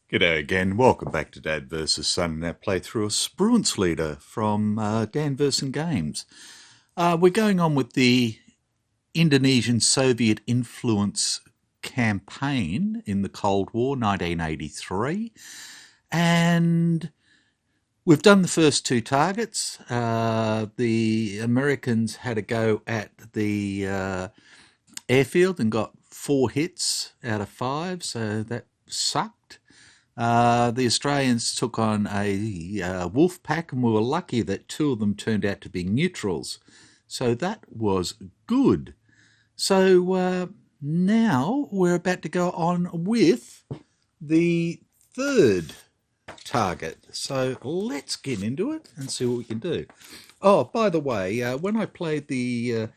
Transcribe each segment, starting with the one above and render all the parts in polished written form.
G'day again, welcome back to Dad vs Son and our playthrough of Spruance Leader from Dan vs Games. We're going on with the Indonesian Soviet influence campaign in the Cold War, 1983, and we've done the first two targets. The Americans had a go at the airfield and got 4 hits out of 5, so that sucked. The Australians took on a wolf pack, and we were lucky that 2 of them turned out to be neutrals. So that was good. So now we're about to go on with the third target. So let's get into it and see what we can do. Oh, by the way, when I played the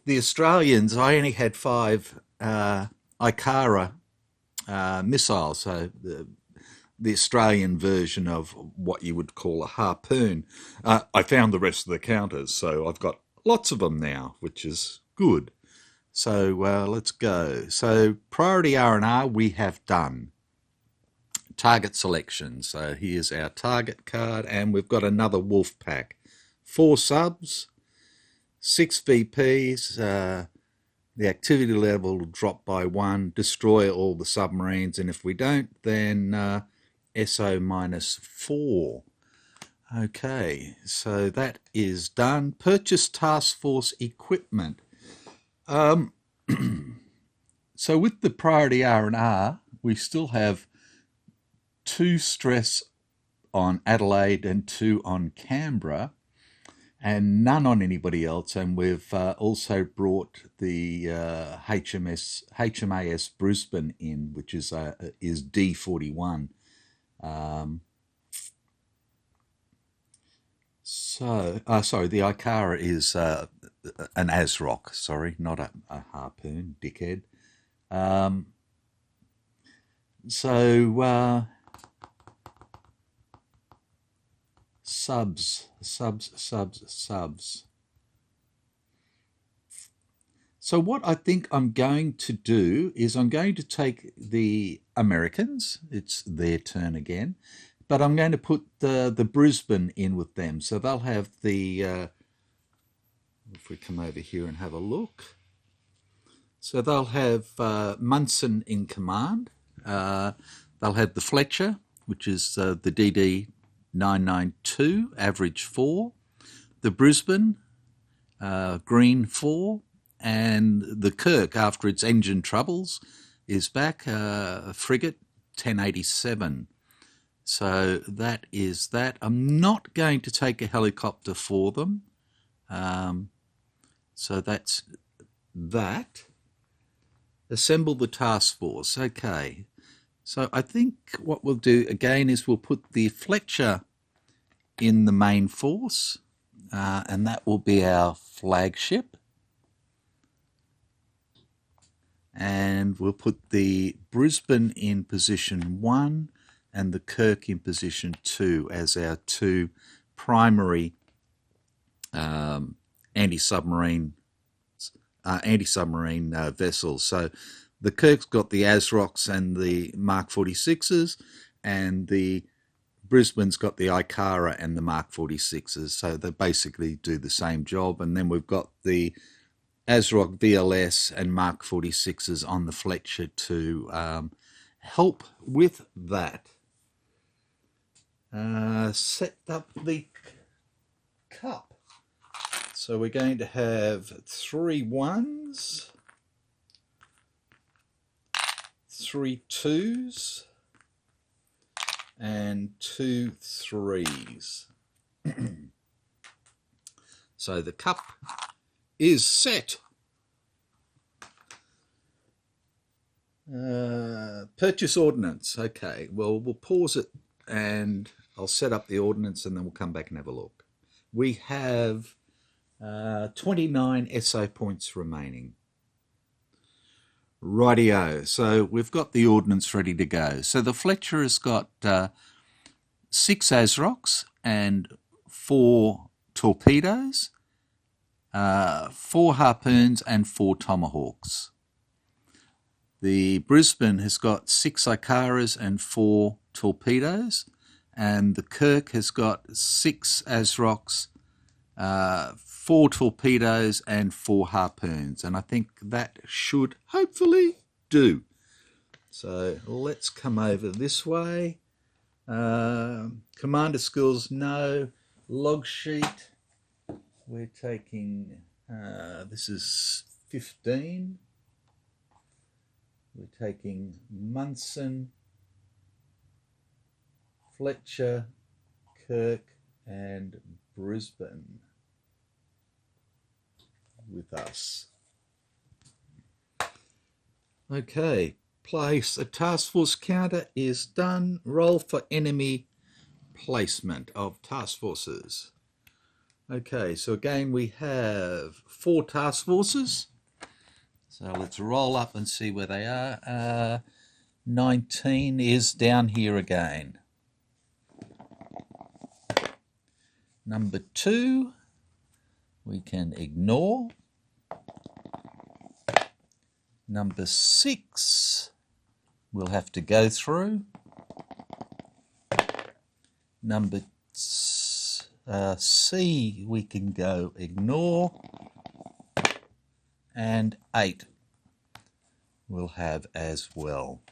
Australians, I only had 5 Ikara missiles, so the Australian version of what you would call a harpoon. I found the rest of the counters, so I've got lots of them now, which is good. So let's go. So priority R&R we have done. Target selection. So here's our target card, and we've got another wolf pack. 4 subs, 6 VPs. The activity level will drop by 1. Destroy all the submarines, and if we don't, then SO -4. Okay, so that is done. Purchase task force equipment. So with the priority R&R, we still have 2 stress on Adelaide and 2 on Canberra, and none on anybody else. And we've also brought the HMAS Brisbane in, which is D41. Sorry, the Ikara is an ASROC, sorry, not a harpoon, dickhead. Subs. So what I think I'm going to do is I'm going to take the Americans. It's their turn again. But I'm going to put the Brisbane in with them. So they'll have the... if we come over here and have a look. So they'll have Munson in command. They'll have the Fletcher, which is the DD 992, average 4. The Brisbane, green 4. And the Kirk, after its engine troubles, is back, a frigate 1087. So that is that. I'm not going to take a helicopter for them. So that's that. Assemble the task force. Okay. So I think what we'll do again is we'll put the Fletcher in the main force, and that will be our flagship. And we'll put the Brisbane in position 1 and the Kirk in position 2 as our 2 primary anti-submarine vessels. So the Kirk's got the ASROCs and the Mark 46s, and the Brisbane's got the Ikara and the Mark 46s. So they basically do the same job. And then we've got the ASROC VLS and Mark 46s on the Fletcher to help with that. Set up the cup. So we're going to have 3 1s, 3 2s, and 2 3s. So the cup is set. Purchase ordnance. Okay, well, we'll pause it and I'll set up the ordnance and then we'll come back and have a look. We have 29 SO points remaining. Rightio. So we've got the ordnance ready to go. So the Fletcher has got 6 ASROCs and 4 torpedoes, 4 harpoons and 4 tomahawks. The Brisbane has got 6 Ikaras and 4 torpedoes, and the Kirk has got 6 ASROCs, 4 torpedoes and 4 harpoons, and I think that should hopefully do. So let's come over this way. Commander skills, no. Log sheet, we're taking, this is 15. We're taking Munson, Fletcher, Kirk and Brisbane with us. Okay, place a task force counter is done. Roll for enemy placement of task forces. Okay, so again we have 4 task forces. So let's roll up and see where they are. 19 is down here again. Number 2 we can ignore. Number 6 we'll have to go through. Number C we can go ignore. And 8 we'll have as well.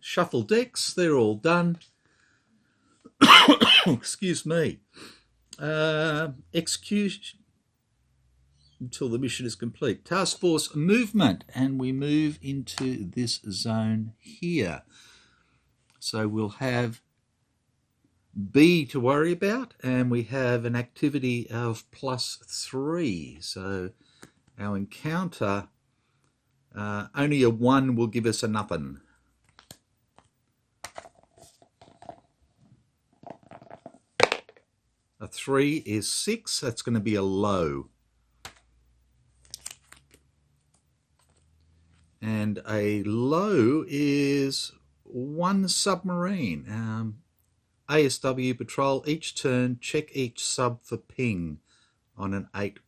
Shuffle decks, they're all done. Excuse me. Execution until the mission is complete. Task force movement, and we move into this zone here. So we'll have B to worry about, and we have an activity of +3. So our encounter, only a 1 will give us a nothing. A 3 is 6, that's going to be a low. And a low is 1 submarine. ASW patrol each turn, check each sub for ping on an 8+.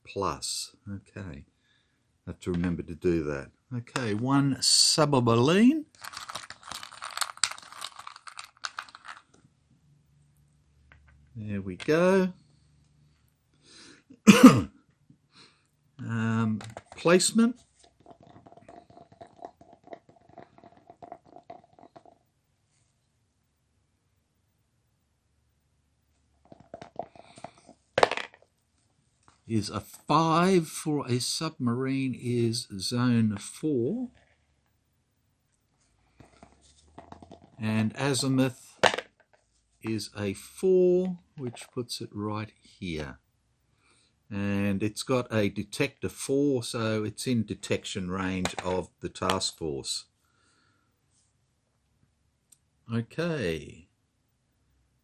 Okay, have to remember to do that. Okay, 1 submarine. There we go. Placement. Is a 5 for a submarine is zone 4. And azimuth is a 4, which puts it right here. And it's got a detector 4, so it's in detection range of the task force. Okay.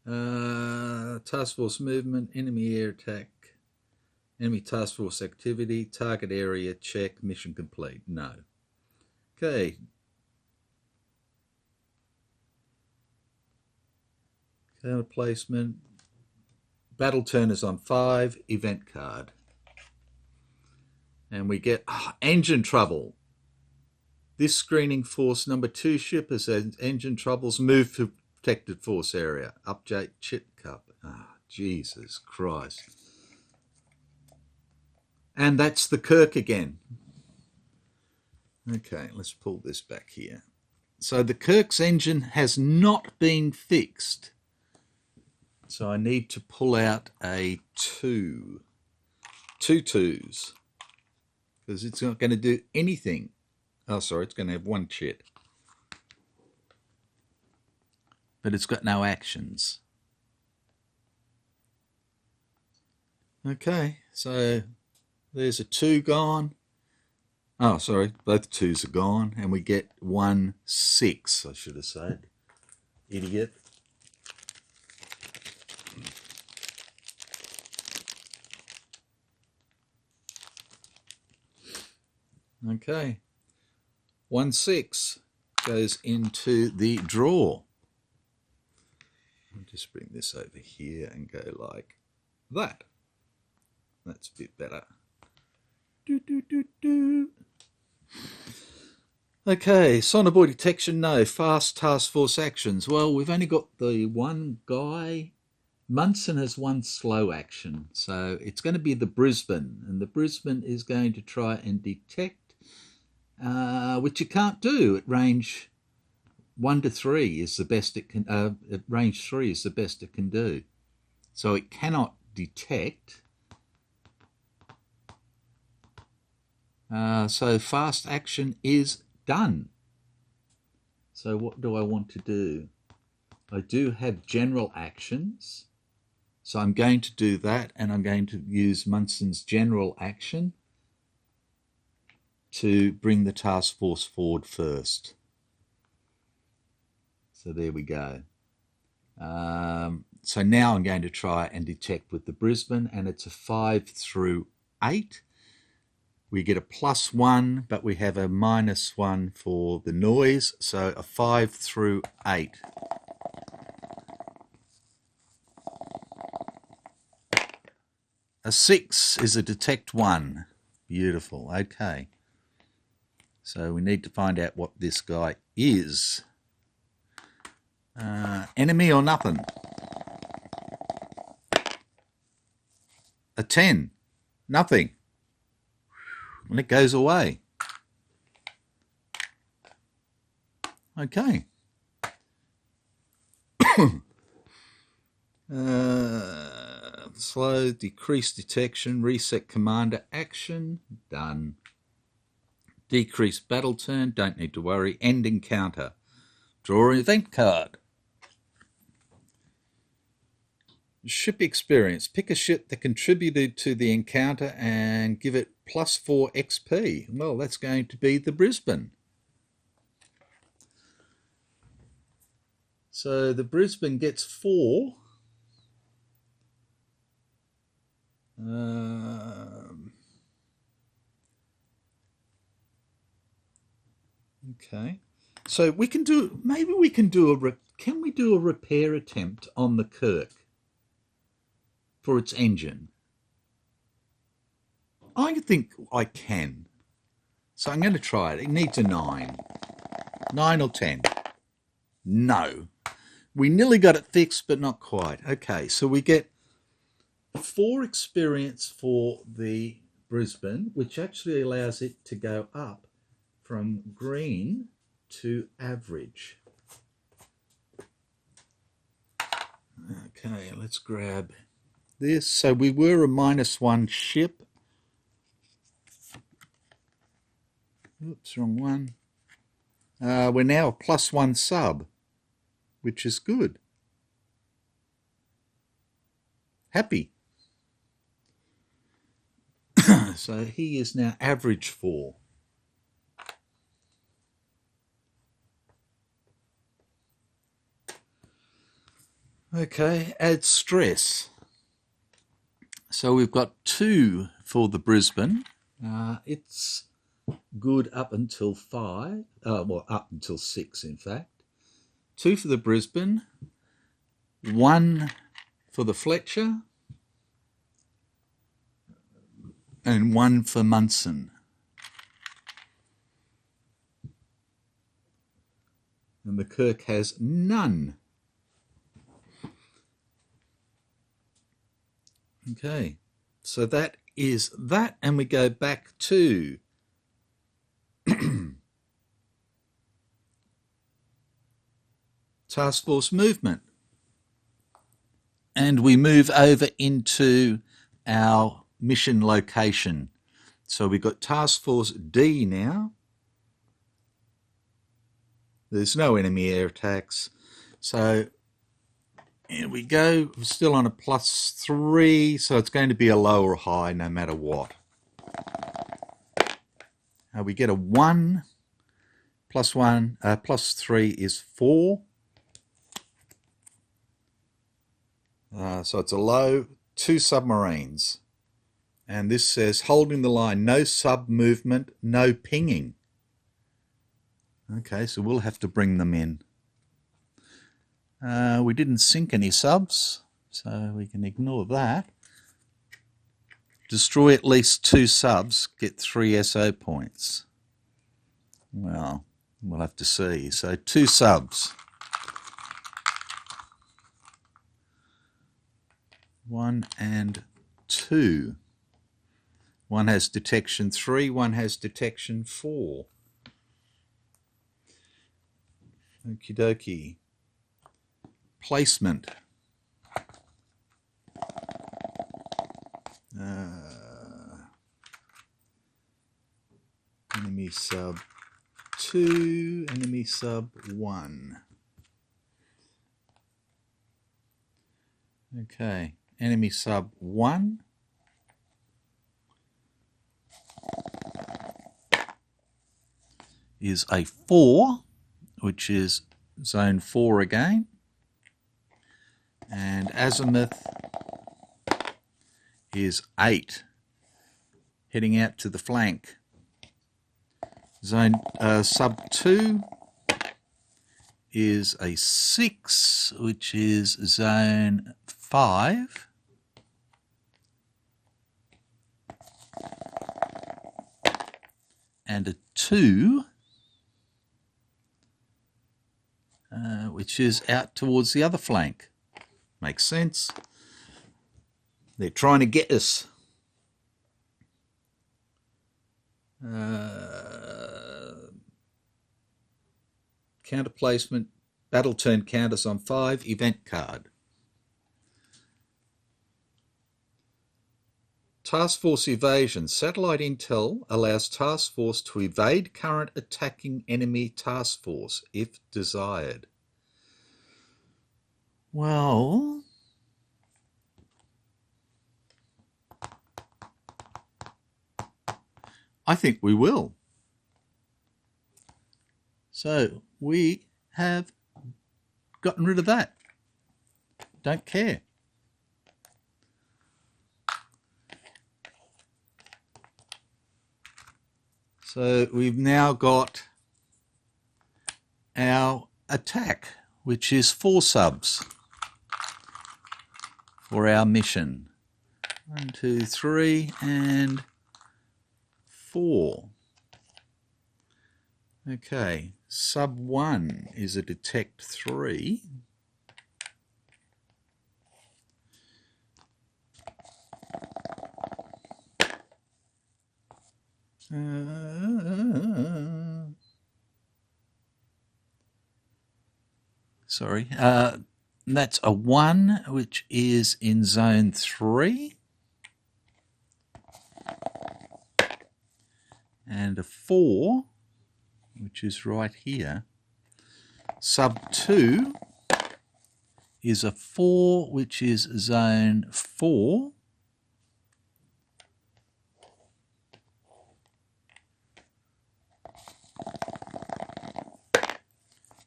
Task force movement, enemy air attack. Enemy task force activity, target area check, mission complete. No. Okay. Counter placement. Battle turn is on 5, event card. And we get engine trouble. This screening force number 2 ship has engine troubles. Move to protected force area. Update chit cup. Jesus Christ. And that's the Kirk again. Okay, let's pull this back here. So the Kirk's engine has not been fixed. So I need to pull out a 2. 2 2s. Because it's not going to do anything. Oh, sorry, it's going to have 1 chit. But it's got no actions. Okay, so there's a 2 gone. Oh, sorry, both 2s are gone. And we get 1 6, I should have said. Idiot. Okay. 1-6 goes into the drawer. I'll just bring this over here and go like that. That's a bit better. Do, do, do, do. Okay, sonobuoy detection, no. Fast task force actions. Well, we've only got the one guy. Munson has one slow action, so it's going to be the Brisbane, and the Brisbane is going to try and detect, which it can't do at range 1 to 3 is the best it can. At range 3 is the best it can do, so it cannot detect. So fast action is done. So what do I want to do? I do have general actions. So I'm going to do that, and I'm going to use Munson's general action to bring the task force forward first. So there we go. So now I'm going to try and detect with the Brisbane, and it's a 5 through 8. We get a +1, but we have a -1 for the noise, so a 5 through 8. A 6 is a detect 1. Beautiful. Okay. So we need to find out what this guy is. Enemy or nothing? A 10. Nothing. And it goes away. Okay. Slow, decrease detection, reset commander action, done. Decrease battle turn, don't need to worry. End encounter. Draw an event card. Ship experience. Pick a ship that contributed to the encounter and give it +4 XP. Well, that's going to be the Brisbane. So the Brisbane gets 4. Okay. So we can do, maybe we can do can we do a repair attempt on the Kirk for its engine? I think I can. So I'm going to try it. It needs a 9. 9 or 10. No. We nearly got it fixed, but not quite. Okay, so we get 4 experience for the Brisbane, which actually allows it to go up from green to average. Okay, let's grab this. So we were a -1 ship. Oops, wrong one. We're now a +1 sub, which is good. Happy. So he is now average 4. Okay, add stress. So we've got 2 for the Brisbane. It's good up until 5. Well, up until 6, in fact. 2 for the Brisbane. 1 for the Fletcher. And 1 for Munson. And the Kirk has none. Okay, so that is that, and we go back to task force movement. And we move over into our mission location. So we've got task force D now. There's no enemy air attacks. So here we go. We're still on a +3, so it's going to be a low or high no matter what. We get a 1 +1, +3 is 4. So it's a low. 2 submarines. And this says, holding the line, no sub movement, no pinging. Okay, so we'll have to bring them in. We didn't sink any subs, so we can ignore that. Destroy at least 2 subs, get 3 SO points. Well, we'll have to see. So 2 subs. 1 and 2. One has detection 3, one has detection 4. Okie dokie. Placement. Enemy sub 2, enemy sub 1. Okay, enemy sub 1. Is a 4, which is zone 4 again. And azimuth is 8, heading out to the flank. Zone sub 2 is a 6, which is zone 5. And a 2, which is out towards the other flank. Makes sense. They're trying to get us. Counter placement, battle turn counters on 5, event card. Task Force evasion. Satellite intel allows Task Force to evade current attacking enemy Task Force if desired. Well, I think we will. So we have gotten rid of that. Don't care. So we've now got our attack, which is 4 subs for our mission. 1, 2, 3, and 4. Okay, sub 1 is a detect 3. Sorry, that's a 1, which is in zone 3. And a 4, which is right here. Sub 2 is a 4, which is zone 4.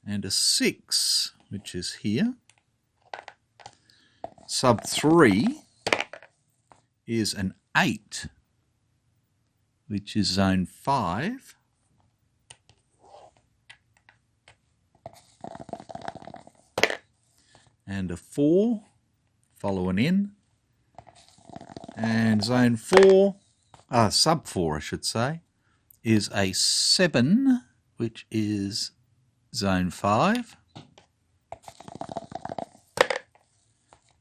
And a 6, which is here. Sub 3 is an 8, which is zone 5. And a 4 following in. And zone 4, sub 4 I should say, is a 7, which is zone 5,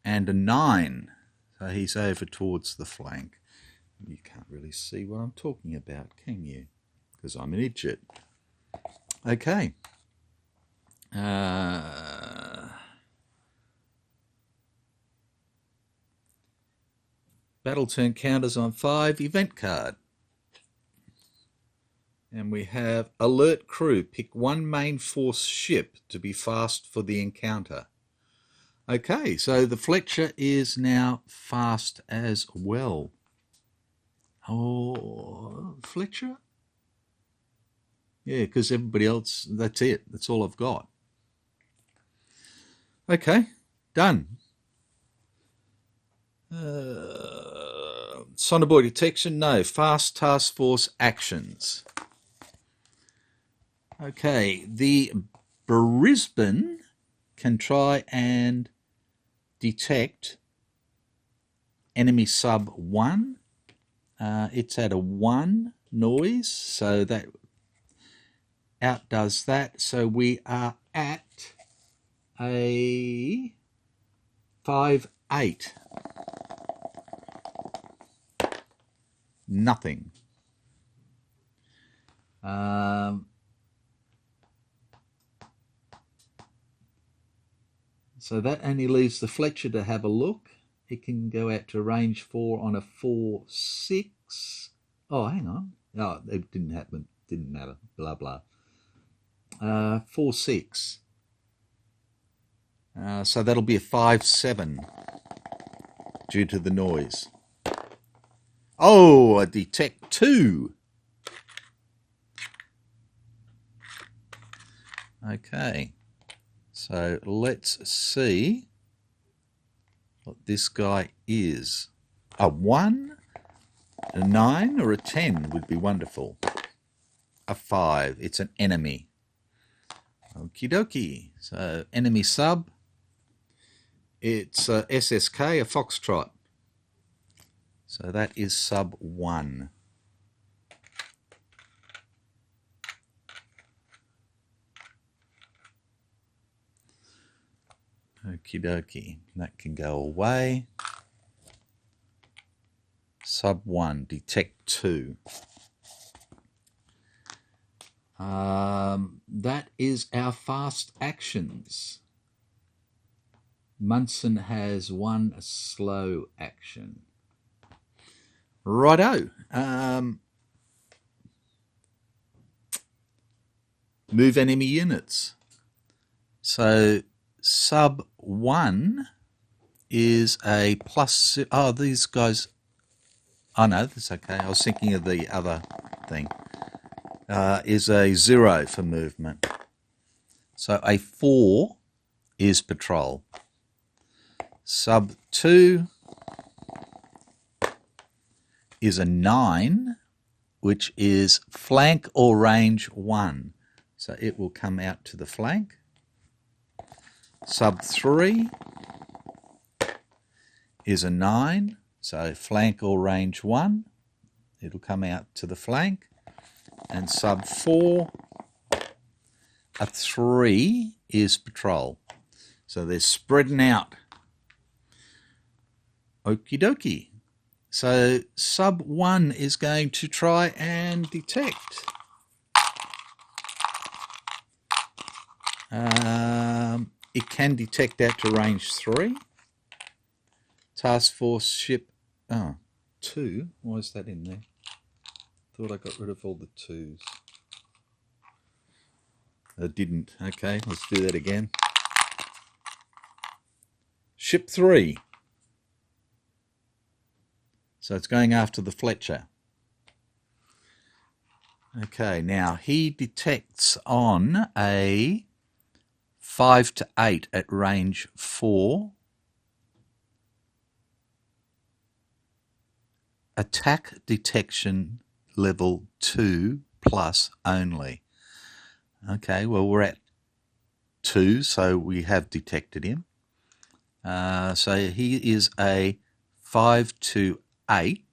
and a 9, so he's over towards the flank. You can't really see what I'm talking about, can you? Because I'm an idiot. Okay. Battle turn counters on 5, event card. And we have alert crew. Pick 1 main force ship to be fast for the encounter. Okay, so the Fletcher is now fast as well. Oh, Fletcher? Yeah, because everybody else, that's it. That's all I've got. Okay, done. Sonobuoy detection, no. Fast task force actions. Okay, the Brisbane can try and detect enemy sub 1. It's at a 1 noise, so that outdoes that. So we are at a 5-8. Nothing. So that only leaves the Fletcher to have a look. It can go out to range 4 on a 4-6. Oh, hang on. Oh, it didn't happen. Didn't matter. Blah, blah. 4-6. So that'll be a 5-7 due to the noise. Oh, a detect 2. Okay. So let's see what this guy is. A 1, a 9, or a 10 would be wonderful. A 5. It's an enemy. Okie dokie. So enemy sub. It's a SSK, a Foxtrot. So that is sub 1. Okie dokie. That can go away. Sub 1, detect 2. That is our fast actions. Munson has 1 slow action. Righto. Move enemy units. So sub 1 is a plus. Oh, these guys. Oh no, that's okay. I was thinking of the other thing. Is a 0 for movement. So a 4 is patrol. Sub 2 is a 9, which is flank or range 1. So it will come out to the flank. Sub 3 is a 9, so flank or range 1. It'll come out to the flank. And sub 4, a 3 is patrol. So they're spreading out. Okie dokie. So sub 1 is going to try and detect. It can detect out to range 3. Task force ship 2. Why is that in there? Thought I got rid of all the 2s. I didn't. Okay, let's do that again. Ship 3. So it's going after the Fletcher. Okay, now he detects on a 5 to 8 at range 4. Attack detection level 2 plus only. Okay, well we're at 2, so we have detected him. So he is a 5 to 8.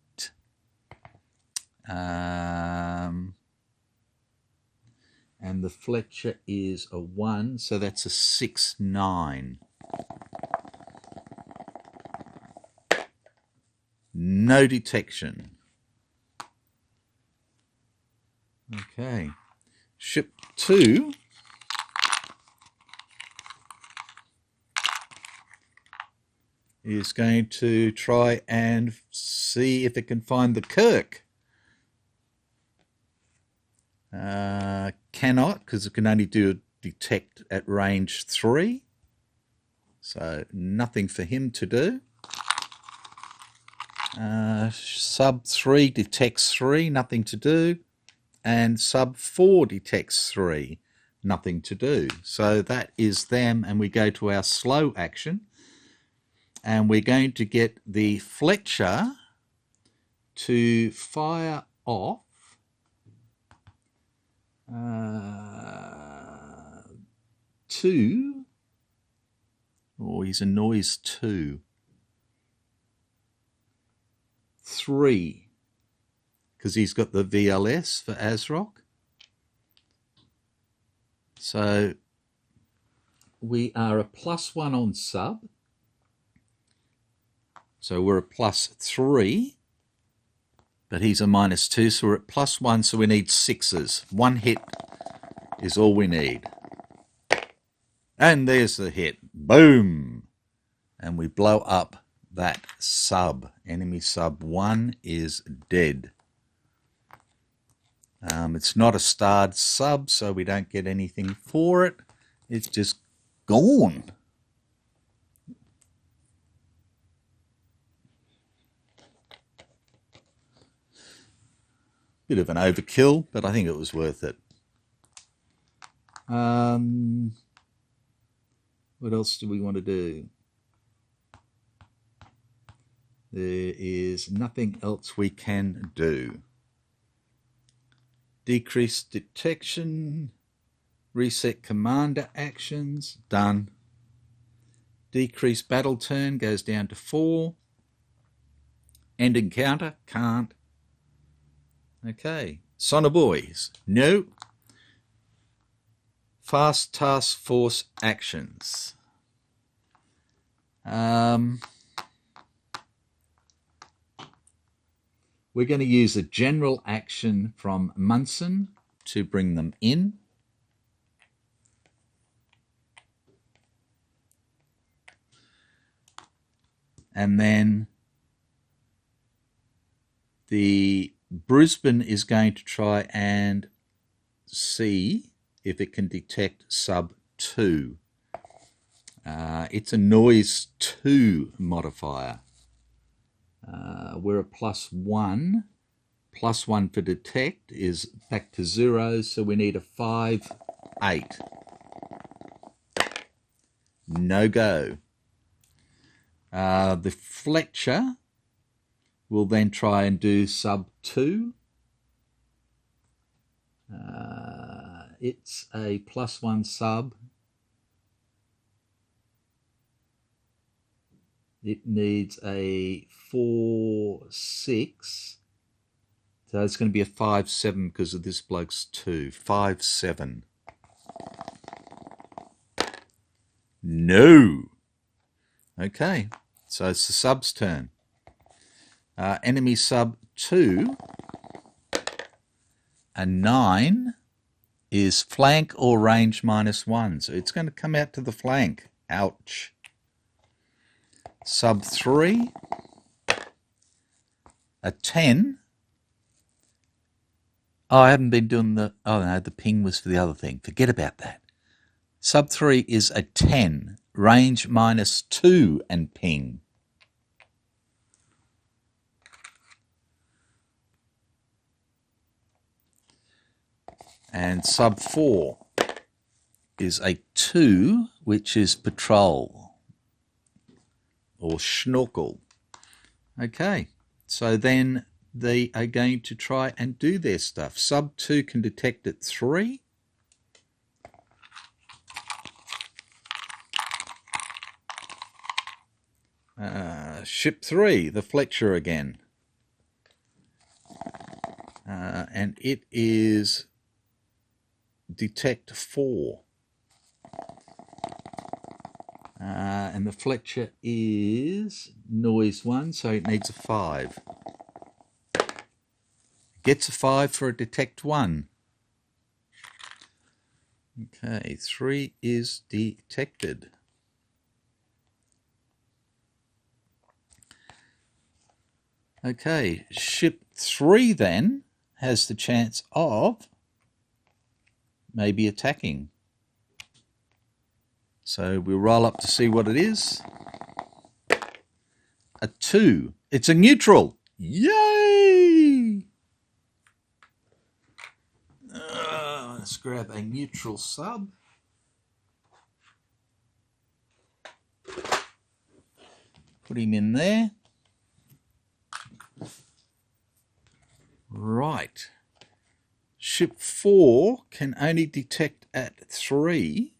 And the Fletcher is a 1, so that's a 6-9. No detection. Okay. Ship 2 is going to try and see if it can find the Kirk. Cannot, because it can only do detect at range 3. So nothing for him to do. Sub 3 detects 3, nothing to do. And sub 4 detects 3, nothing to do. So that is them, and we go to our slow action. And we're going to get the Fletcher to fire off two, or he's a noise 2, 3, because he's got the VLS for ASRock. So we are a +1 on sub. So we're a +3, but he's a -2, so we're at +1, so we need 6s. 1 hit is all we need. And there's the hit. Boom! And we blow up that sub. Enemy sub 1 is dead. It's not a starred sub, so we don't get anything for it. It's just gone. Bit of an overkill, but I think it was worth it. What else do we want to do? There is nothing else we can do. Decrease detection, reset commander actions, done. Decrease battle turn goes down to 4. End encounter, can't. Okay, Sonoboys, no. Fast task force actions. We're going to use a general action from Munson to bring them in. And then the Brisbane is going to try and see if it can detect sub 2. It's a noise 2 modifier. We're a +1. +1 for detect is back to 0, so we need a 5, 8. No go. The Fletcher will then try and do sub 2. It's a +1 sub. It needs a 4, 6. So it's going to be a 5, 7 because of this bloke's 2. 5, 7. No. Okay, so it's the sub's turn. Enemy sub 2. A 9 is flank or range -1. So it's going to come out to the flank. Ouch. Sub 3. A 10. Oh, I haven't been doing the... Oh, no, the ping was for the other thing. Forget about that. Sub 3 is a 10. Range -2 and ping. And sub 4 is a 2, which is patrol or schnorkel. Okay, so then they are going to try and do their stuff. Sub 2 can detect at 3. Ship 3, the Fletcher again. And it is detect 4. And the Fletcher is noise 1, so it needs a 5. Gets a 5 for a detect 1. Okay, 3 is detected. Okay, ship 3 then has the chance of maybe attacking. So we'll roll up to see what it is. A 2. It's a neutral. Yay! Let's grab a neutral sub. Put him in there. Right. Ship 4 can only detect at 3,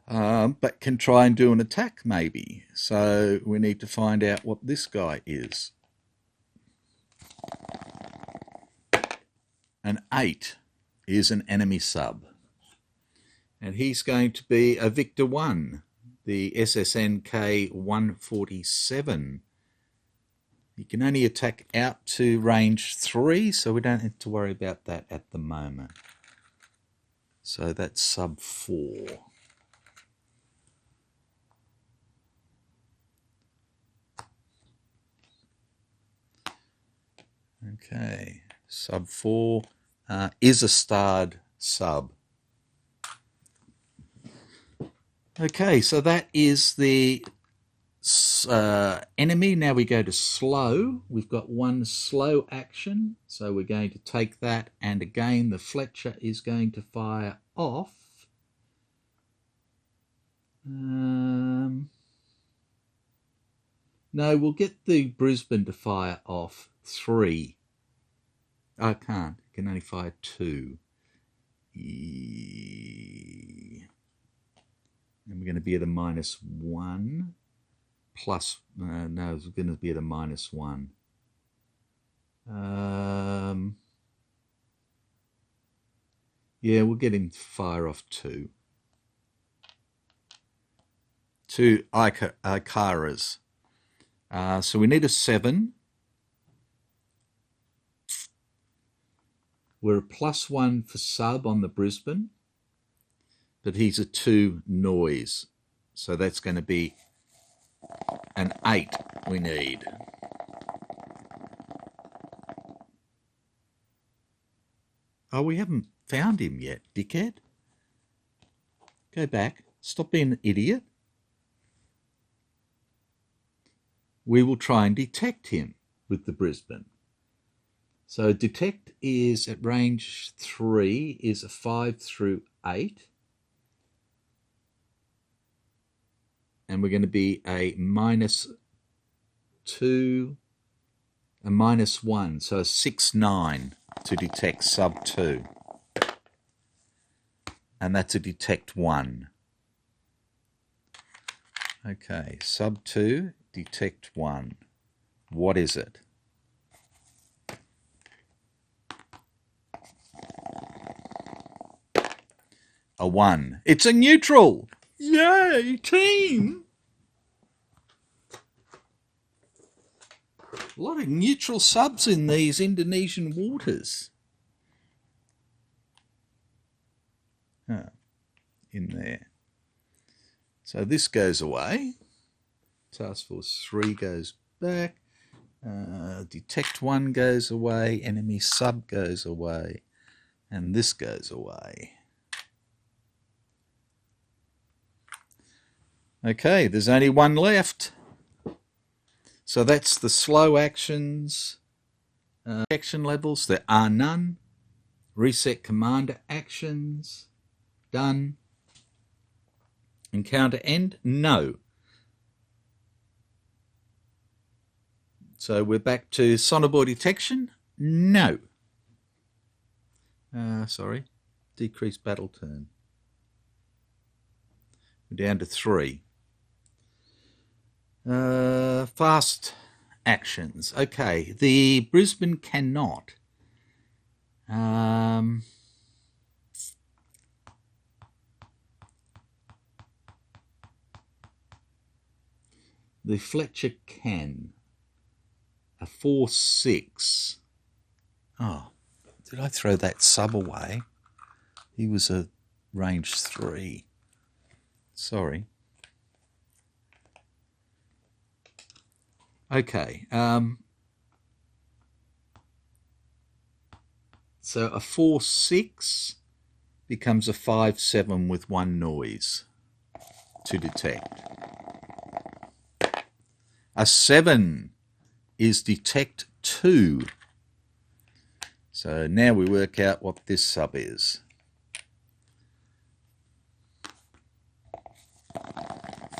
but can try and do an attack maybe. So we need to find out what this guy is. An 8 is an enemy sub. And he's going to be a Victor 1, the SSNK 147. You can only attack out to range 3, so we don't have to worry about that at the moment. So that's sub 4. Okay, sub 4 is a starred sub. Okay, so that is the enemy. Now we go to slow. We've got one slow action, so we're going to take that, and again the Fletcher is going to fire off. No, we'll get the Brisbane to fire off 3. I can't. I can only fire 2. And we're going to be at a -1. Plus, no, it's going to be at a -1. Yeah, we'll get him to fire off 2. 2 Ikaras. So we need a 7. We're a +1 for sub on the Brisbane, but he's a 2 noise. So that's going to be an 8 we need. Oh, we haven't found him yet, dickhead. Go back. Stop being an idiot. We will try and detect him with the Brisbane. So detect is at range 3 is a 5 through 8. And we're going to be a -2, a -1, so a 6-9 to detect sub 2. And that's a detect 1. Okay, sub 2, detect 1. What is it? A 1. It's a neutral! Yay, team! A lot of neutral subs in these Indonesian waters. In there. So this goes away. Task Force 3 goes back. Detect 1 goes away. Enemy sub goes away. And this goes away. Okay, there's only one left. So that's the slow actions. Action levels, there are none. Reset commander actions, done. Encounter end, no. So we're back to sonobuoy detection, no. Sorry, decreased battle turn. We're down to 3. Fast actions. Okay, the Brisbane cannot. The Fletcher can. A 4-6. Oh, did I throw that sub away? He was a range 3. Sorry. Okay. So a 4-6 becomes a 5-7 with 1 noise to detect. A 7 is detect 2. So now we work out what this sub is.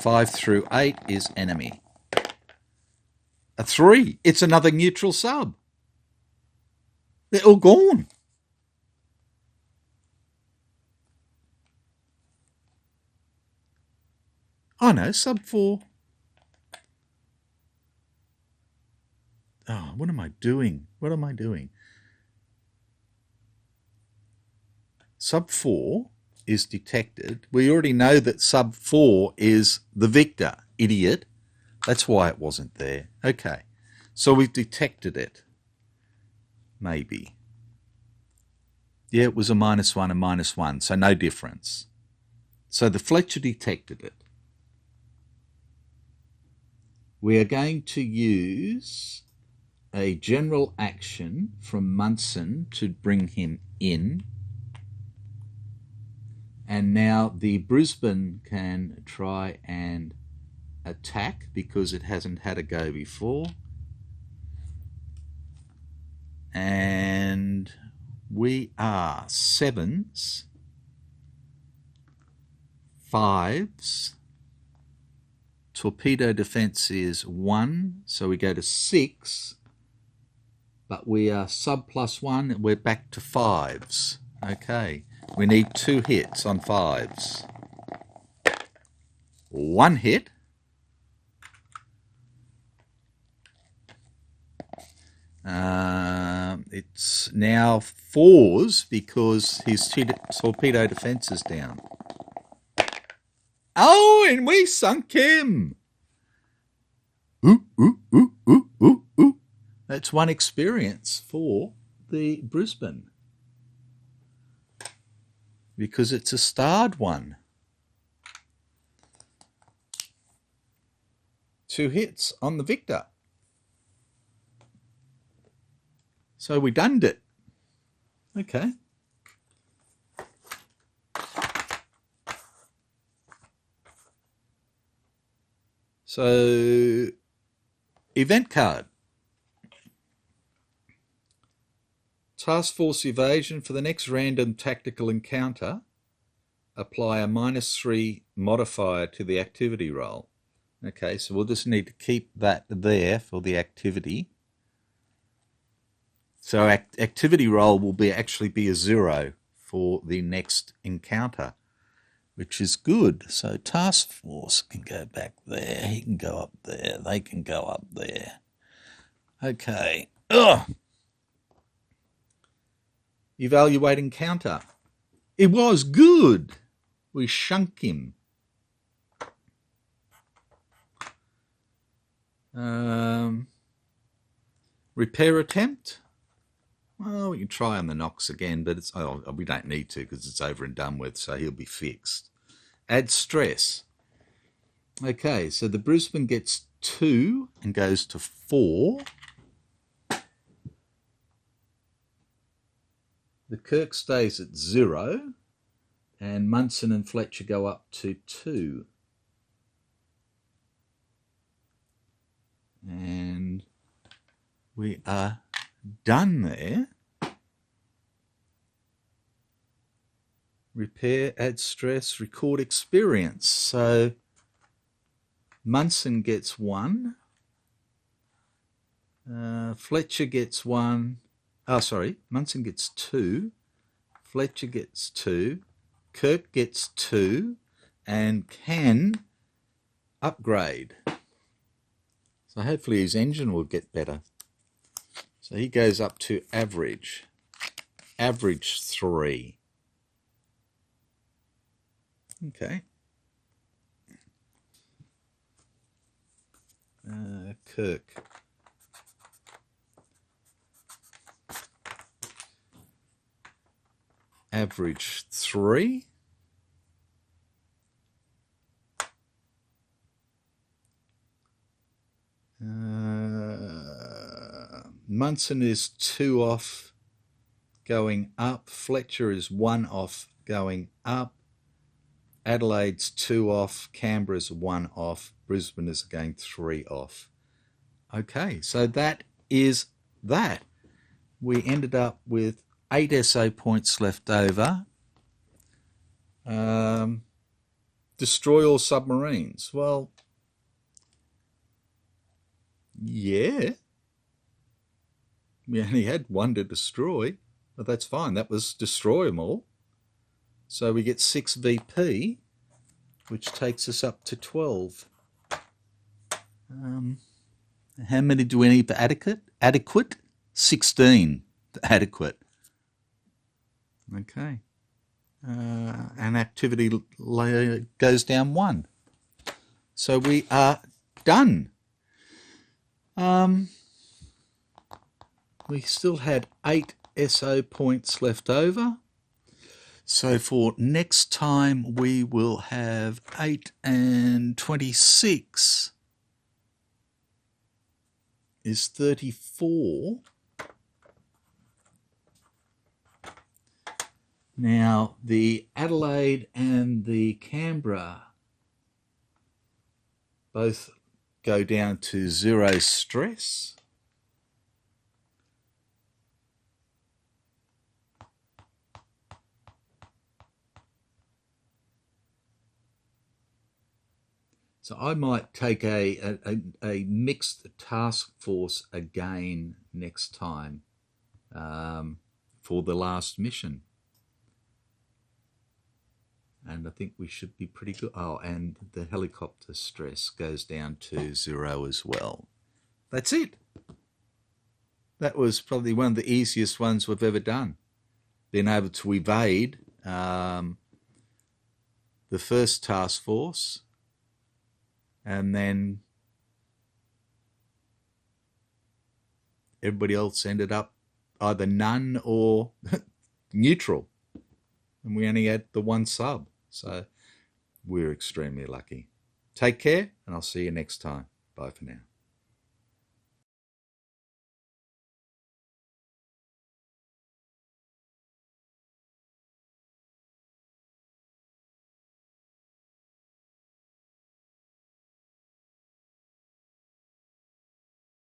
5 through 8 is enemy. A 3, it's another neutral sub. They're all gone. I know, sub 4. Oh, what am I doing? What am I doing? Sub 4 is detected. We already know that sub 4 is the victor, idiot. That's why it wasn't there. Okay, so we've detected it. Maybe. Yeah, it was a -1 and -1, so no difference. So the Fletcher detected it. We are going to use a general action from Munson to bring him in. And now the Brisbane can try and attack because it hasn't had a go before. And we are 7s, 5s. Torpedo defense is 1, so we go to 6. But we are sub +1, we're back to 5s. Okay, we need 2 hits on 5s. 1 hit. It's now 4s because his torpedo defense is down. Oh, and we sunk him. Ooh, ooh, ooh, ooh, ooh, ooh. That's 1 experience for the Brisbane because it's a starred one. 2 hits on the victor. So we done it. Okay. So, event card. Task Force Evasion. For the next random tactical encounter, apply a -3 modifier to the activity roll. Okay, so we'll just need to keep that there for the activity. So activity roll will actually be a 0 for the next encounter, which is good. So Task Force can go back there. He can go up there. They can go up there. Okay. Ugh. Evaluate encounter. It was good. We shunk him. Repair attempt. Well, we can try on the Knox again, but we don't need to because it's over and done with, so he'll be fixed. Add stress. Okay, so the Brisbane gets 2 and goes to 4. The Kirk stays at 0, and Munson and Fletcher go up to 2. And we are done there. Repair, add stress, record experience. So Munson gets 1. Fletcher gets 1. Oh, sorry. Munson gets 2. Fletcher gets 2. Kirk gets 2 and can upgrade. So hopefully his engine will get better. So he goes up to average. Average 3. Okay. Kirk. Average 3. Munson is 2 off going up. Fletcher is 1 off going up. Adelaide's 2 off. Canberra's 1 off. Brisbane is going 3 off. Okay, so that is that. We ended up with 8 SO points left over. Destroy all submarines. Well, yeah. We only had one to destroy, but that's fine. That was destroy them all. So we get 6 VP, which takes us up to 12. How many do we need for adequate? Adequate? 16. Adequate. Okay. And activity layer goes down 1. So we are done. We still had 8 SO points left over. So for next time we will have 8 and 26 is 34. Now the Adelaide and the Canberra both go down to 0 stress. So I might take a mixed task force again next time for the last mission. And I think we should be pretty good. Oh, and the helicopter stress goes down to 0 as well. That's it. That was probably one of the easiest ones we've ever done. Being able to evade the first task force, and then everybody else ended up either none or neutral. And we only had the 1 sub. So we're extremely lucky. Take care, and I'll see you next time. Bye for now.